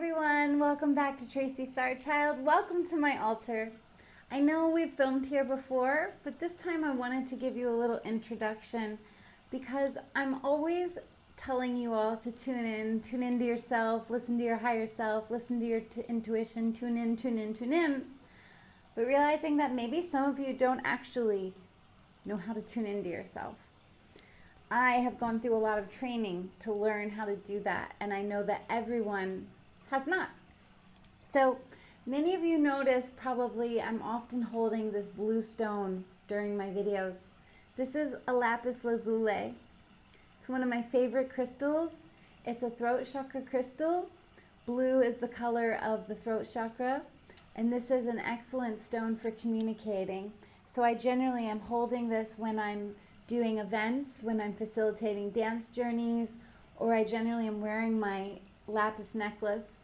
everyone, welcome back to Tracy Starchild. Welcome to my altar. I know we've filmed here before, but this time I wanted to give you a little introduction because I'm always telling you all to tune into yourself, listen to your higher self, listen to your intuition, tune in. But realizing that maybe some of you don't actually know how to tune into yourself. I have gone through a lot of training to learn how to do that, and I know that everyone has not. So many of you notice probably I'm often holding this blue stone during my videos. This is a lapis lazuli. It's one of my favorite crystals. It's a throat chakra crystal. Blue is the color of the throat chakra, and this is an excellent stone for communicating. So I generally am holding this when I'm doing events, when I'm facilitating dance journeys, or I generally am wearing my lapis necklace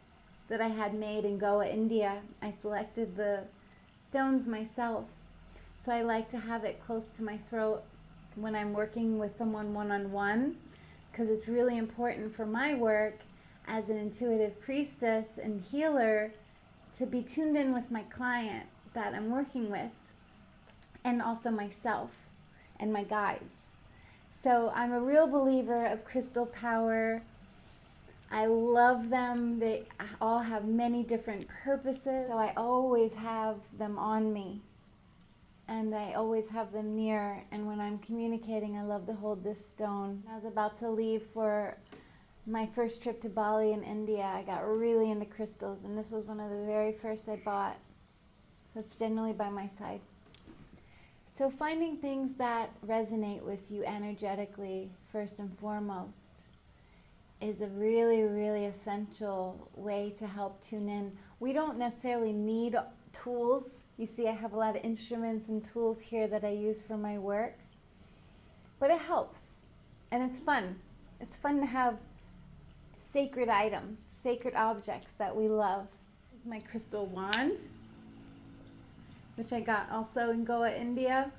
that I had made in Goa, India. I selected the stones myself, so I like to have it close to my throat when I'm working with someone one-on-one, because it's really important for my work as an intuitive priestess and healer to be tuned in with my client that I'm working with, and also myself and my guides. So I'm a real believer of crystal power. I love them. They all have many different purposes. So I always have them on me, and I always have them near. And when I'm communicating, I love to hold this stone. I was about to leave for my first trip to Bali in India. I got really into crystals, and this was one of the very first I bought. So it's generally by my side. So finding things that resonate with you energetically, first and foremost, is a really, really essential way to help tune in. We don't necessarily need tools. You see, I have a lot of instruments and tools here that I use for my work, but it helps, and it's fun. It's fun to have sacred items, sacred objects that we love. This is my crystal wand, which I got also in Goa, India.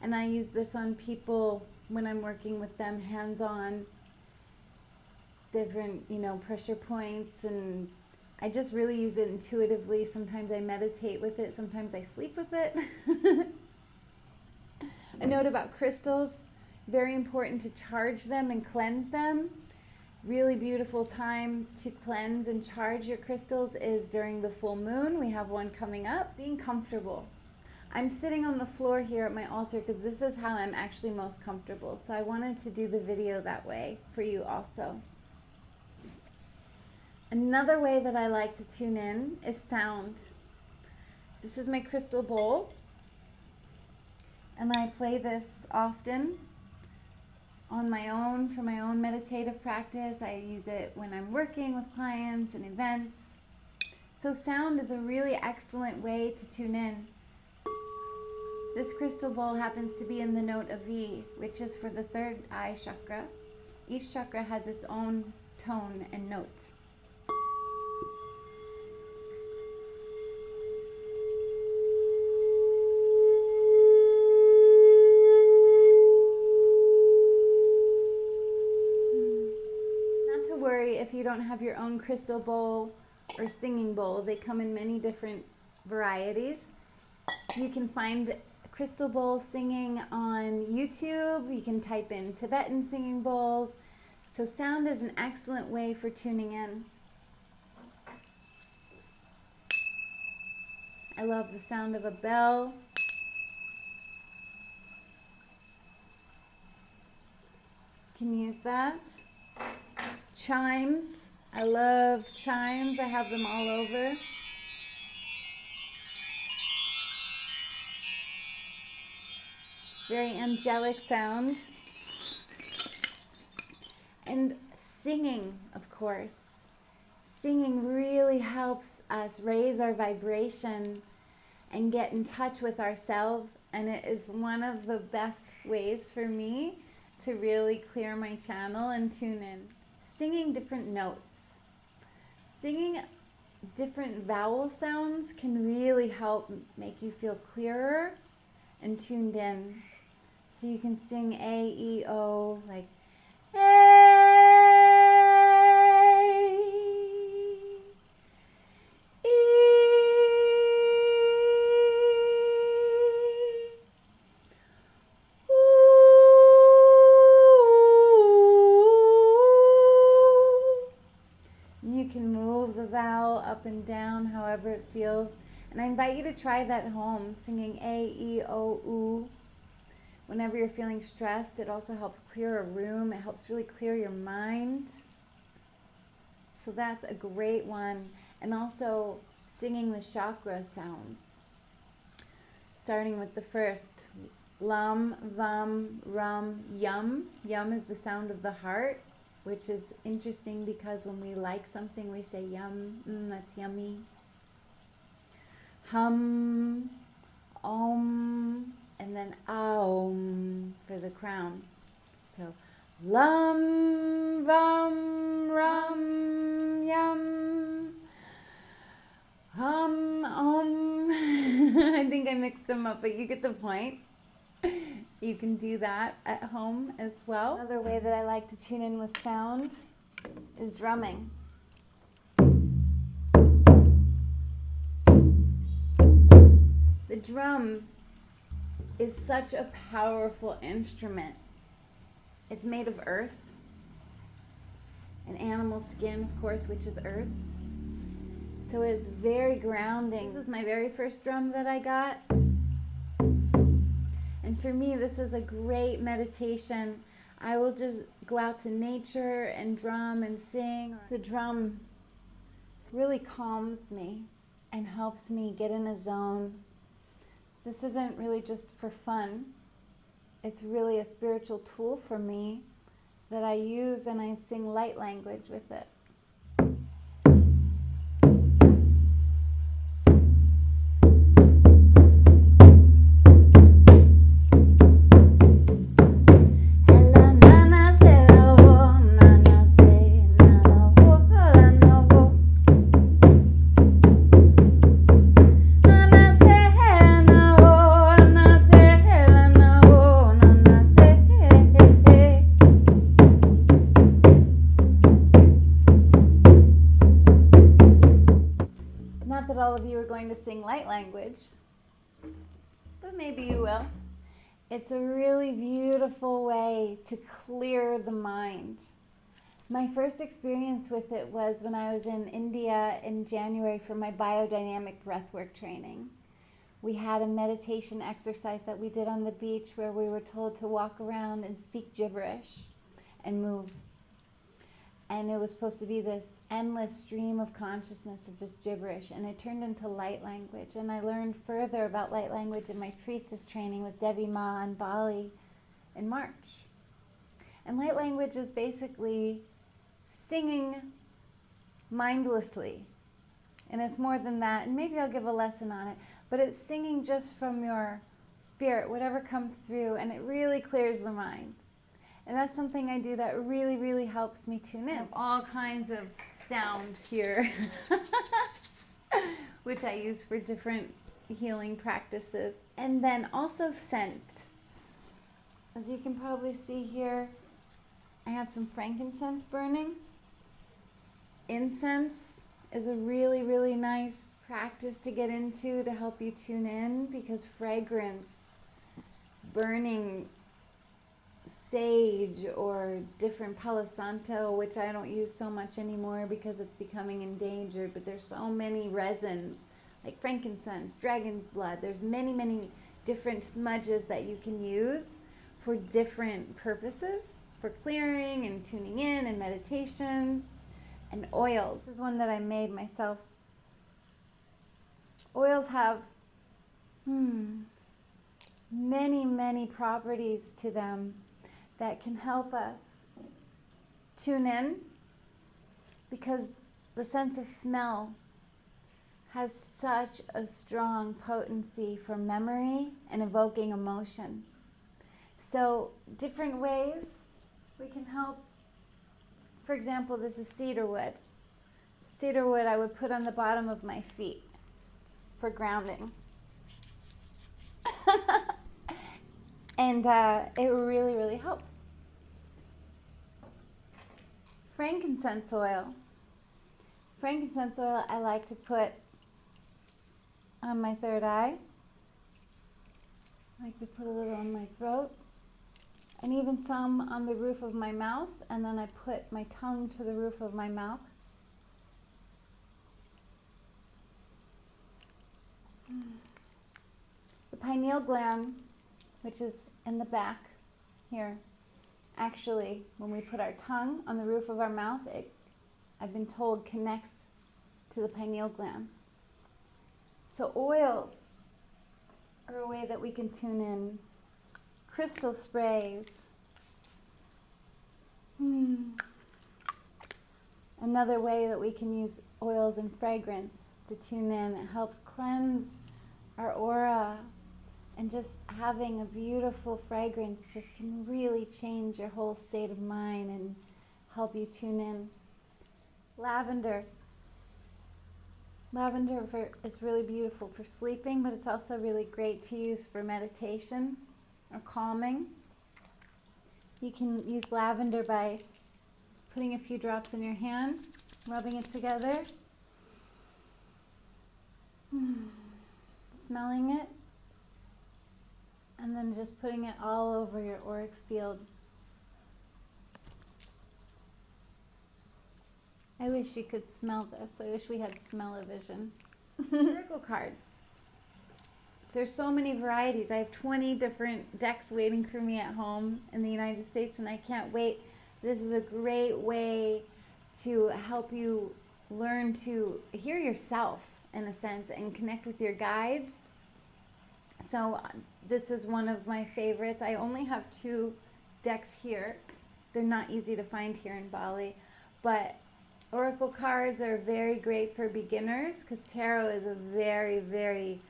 And I use this on people when I'm working with them hands-on, different, pressure points, and I just really use it intuitively. Sometimes I meditate with it, sometimes I sleep with it. A note about crystals, very important to charge them and cleanse them. Really beautiful time to cleanse and charge your crystals is during the full moon. We have one coming up. Being comfortable. I'm sitting on the floor here at my altar because this is how I'm actually most comfortable. So I wanted to do the video that way for you also. Another way that I like to tune in is sound. This is my crystal bowl, and I play this often on my own, for my own meditative practice. I use it when I'm working with clients and events. So sound is a really excellent way to tune in. This crystal bowl happens to be in the note of V, which is for the third eye chakra. Each chakra has its own tone and note. If you don't have your own crystal bowl or singing bowl, they come in many different varieties. You can find crystal bowl singing on YouTube. You can type in Tibetan singing bowls. So sound is an excellent way for tuning in. I love the sound of a bell. Can use that. Chimes. I love chimes. I have them all over. Very angelic sound. And singing, of course. Singing really helps us raise our vibration and get in touch with ourselves. And it is one of the best ways for me to really clear my channel and tune in. Singing different notes. Singing different vowel sounds can really help make you feel clearer and tuned in. So you can sing A, E, O, like A, you can move the vowel up and down however it feels. And I invite you to try that at home, singing A, E, O, U. Whenever you're feeling stressed, it also helps clear a room. It helps really clear your mind. So that's a great one. And also singing the chakra sounds. Starting with the first, lum, vam, rum, yum. Yum is the sound of the heart, which is interesting because when we like something, we say yum, that's yummy. Hum, om, and then aum for the crown. So lum, vam, rum, yum, hum, om. I think I mixed them up, but you get the point. You can do that at home as well. Another way that I like to tune in with sound is drumming. The drum is such a powerful instrument. It's made of earth, and animal skin, of course, which is earth. So it's very grounding. This is my very first drum that I got. And for me, this is a great meditation. I will just go out to nature and drum and sing. The drum really calms me and helps me get in a zone. This isn't really just for fun. It's really a spiritual tool for me that I use, and I sing light language with it. Not that all of you are going to sing light language, but maybe you will. It's a really beautiful way to clear the mind. My first experience with it was when I was in India in January for my biodynamic breathwork training. We had a meditation exercise that we did on the beach where we were told to walk around and speak gibberish and move. And it was supposed to be this endless stream of consciousness of just gibberish, and it turned into light language. And I learned further about light language in my Priestess training with Devi Ma in Bali in March. And light language is basically singing mindlessly. And it's more than that, and maybe I'll give a lesson on it, but it's singing just from your spirit, whatever comes through, and it really clears the mind. And that's something I do that really, really helps me tune in. I have all kinds of sounds here, which I use for different healing practices. And then also scent. As you can probably see here, I have some frankincense burning. Incense is a really, really nice practice to get into to help you tune in, because fragrance, burning sage or different Palo Santo, which I don't use so much anymore because it's becoming endangered, but there's so many resins like frankincense, dragon's blood. There's many, many different smudges that you can use for different purposes, for clearing and tuning in and meditation. And oils. This is one that I made myself. Oils have many, many properties to them that can help us tune in, because the sense of smell has such a strong potency for memory and evoking emotion. So different ways we can help. For example, this is cedarwood. Cedarwood I would put on the bottom of my feet for grounding. And it really, really helps. Frankincense oil. Frankincense oil I like to put on my third eye. I like to put a little on my throat, and even some on the roof of my mouth, and then I put my tongue to the roof of my mouth. The pineal gland, which is in the back here, actually, when we put our tongue on the roof of our mouth, it, I've been told, connects to the pineal gland. So oils are a way that we can tune in. Crystal sprays. Another way that we can use oils and fragrance to tune in. It helps cleanse our aura, and just having a beautiful fragrance just can really change your whole state of mind and help you tune in. Lavender. Lavender is really beautiful for sleeping, but it's also really great to use for meditation or calming. You can use lavender by putting a few drops in your hand, rubbing it together, smelling it, and then just putting it all over your auric field. I wish you could smell this. I wish we had smell-o-vision. Oracle cards. There's so many varieties. I have 20 different decks waiting for me at home in the United States, and I can't wait. This is a great way to help you learn to hear yourself, in a sense, and connect with your guides. So this is one of my favorites. I only have 2 decks here. They're not easy to find here in Bali, but oracle cards are very great for beginners because tarot is a very, very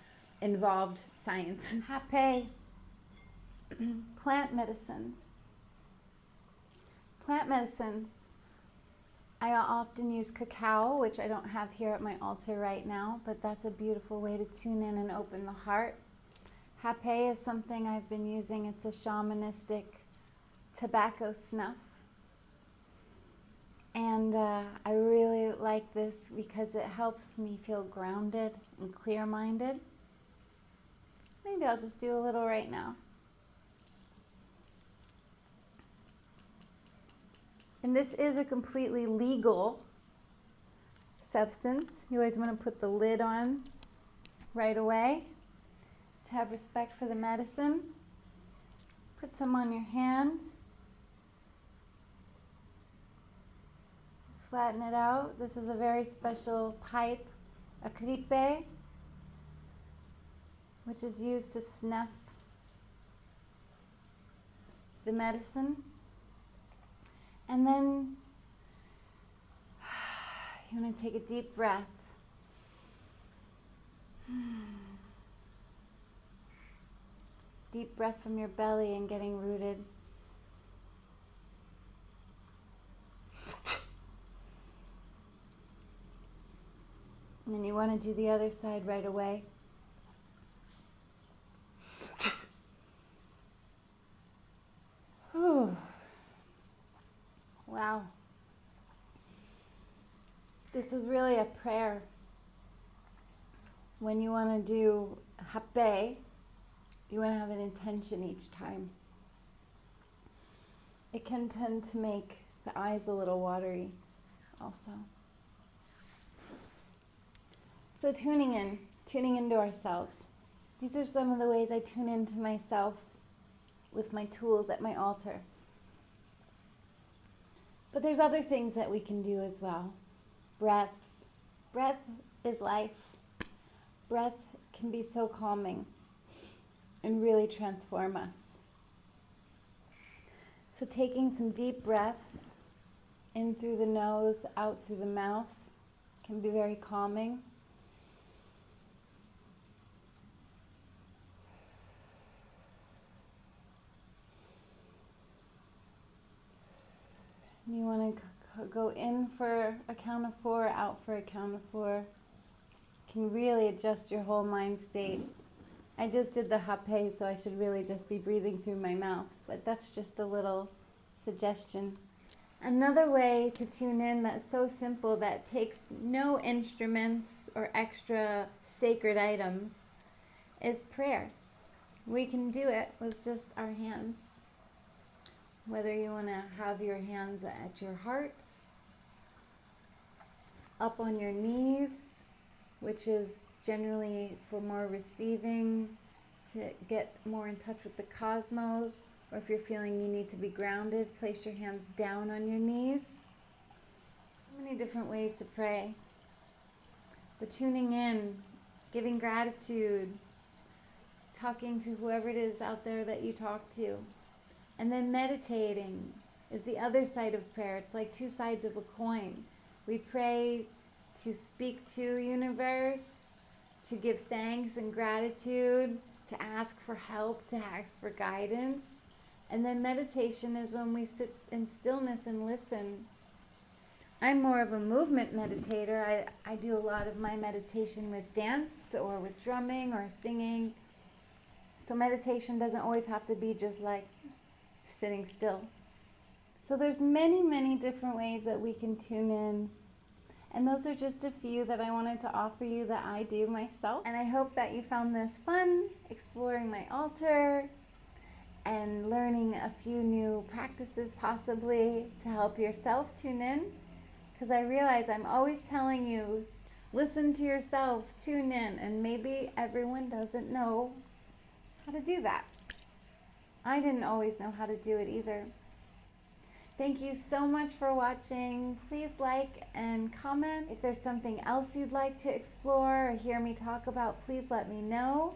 involved science. Hape, plant medicines. Plant medicines. I often use cacao, which I don't have here at my altar right now, but that's a beautiful way to tune in and open the heart. Hape is something I've been using. It's a shamanistic tobacco snuff. And I really like this because it helps me feel grounded and clear-minded. Maybe I'll just do a little right now. And this is a completely legal substance. You always want to put the lid on right away to have respect for the medicine. Put some on your hand. Flatten it out. This is a very special pipe, a kripe, which is used to snuff the medicine. And then you want to take a deep breath. Deep breath from your belly and getting rooted. And then you want to do the other side right away. Whew. Wow. This is really a prayer. When you want to do hape, you want to have an intention each time. It can tend to make the eyes a little watery also. So tuning into ourselves. These are some of the ways I tune into myself with my tools at my altar. But there's other things that we can do as well. Breath. Breath is life. Breath can be so calming and really transform us. So taking some deep breaths in through the nose, out through the mouth can be very calming. You want to go in for a count of 4, out for a count of 4. Can really adjust your whole mind state. I just did the hape, so I should really just be breathing through my mouth, but that's just a little suggestion. Another way to tune in that's so simple that takes no instruments or extra sacred items is prayer. We can do it with just our hands. Whether you want to have your hands at your heart, up on your knees, which is generally for more receiving, to get more in touch with the cosmos, or if you're feeling you need to be grounded, place your hands down on your knees. So many different ways to pray. But tuning in, giving gratitude, talking to whoever it is out there that you talk to, and then meditating is the other side of prayer. It's like two sides of a coin. We pray to speak to universe, to give thanks and gratitude, to ask for help, to ask for guidance. And then meditation is when we sit in stillness and listen. I'm more of a movement meditator. I do a lot of my meditation with dance or with drumming or singing. So meditation doesn't always have to be just like sitting still. So there's many, many different ways that we can tune in. And those are just a few that I wanted to offer you that I do myself. And I hope that you found this fun, exploring my altar and learning a few new practices possibly to help yourself tune in. Because I realize I'm always telling you, listen to yourself, tune in, and maybe everyone doesn't know how to do that. I didn't always know how to do it either. Thank you so much for watching. Please like and comment. If there's something else you'd like to explore or hear me talk about, please let me know.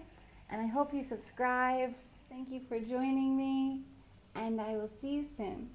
And I hope you subscribe. Thank you for joining me, and I will see you soon.